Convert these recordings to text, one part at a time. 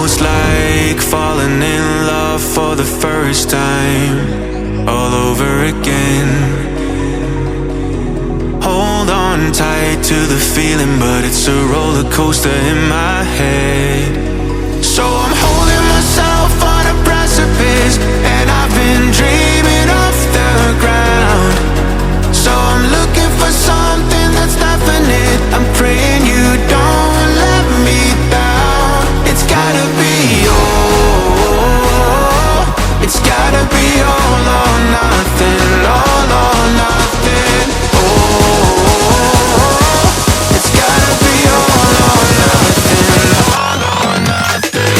almost like falling in love for the first time, all over again. Hold on tight to the feeling, but it's a roller coaster in my head. So I'm holding myself on a precipice, and I've been dreaming off the ground. So I'm looking for something that's definite. I'm praying you don't let me down. It's gotta be all, it's gotta be all or nothing, all or nothing. Oh, it's gotta be all or nothing, all or nothing.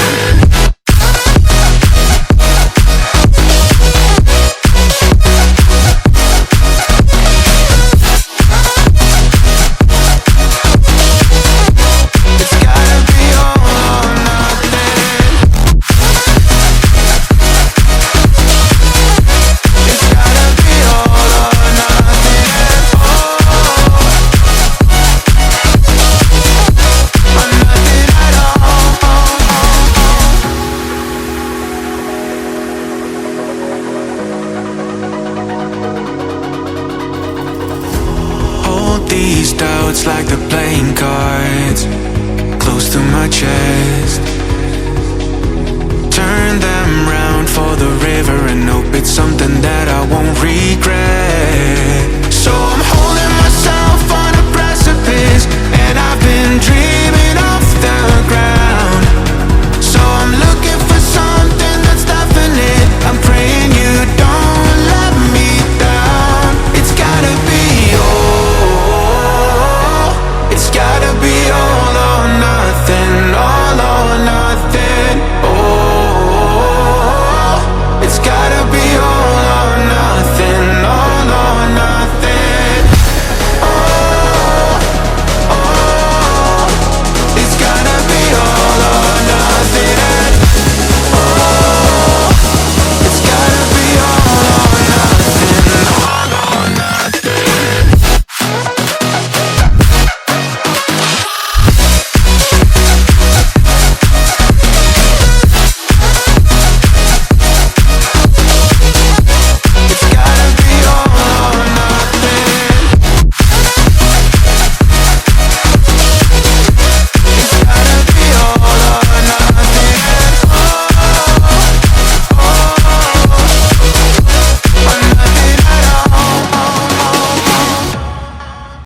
These doubts like the playing cards close to my chest. Turn them round for the river and hope it's something that I won't regret.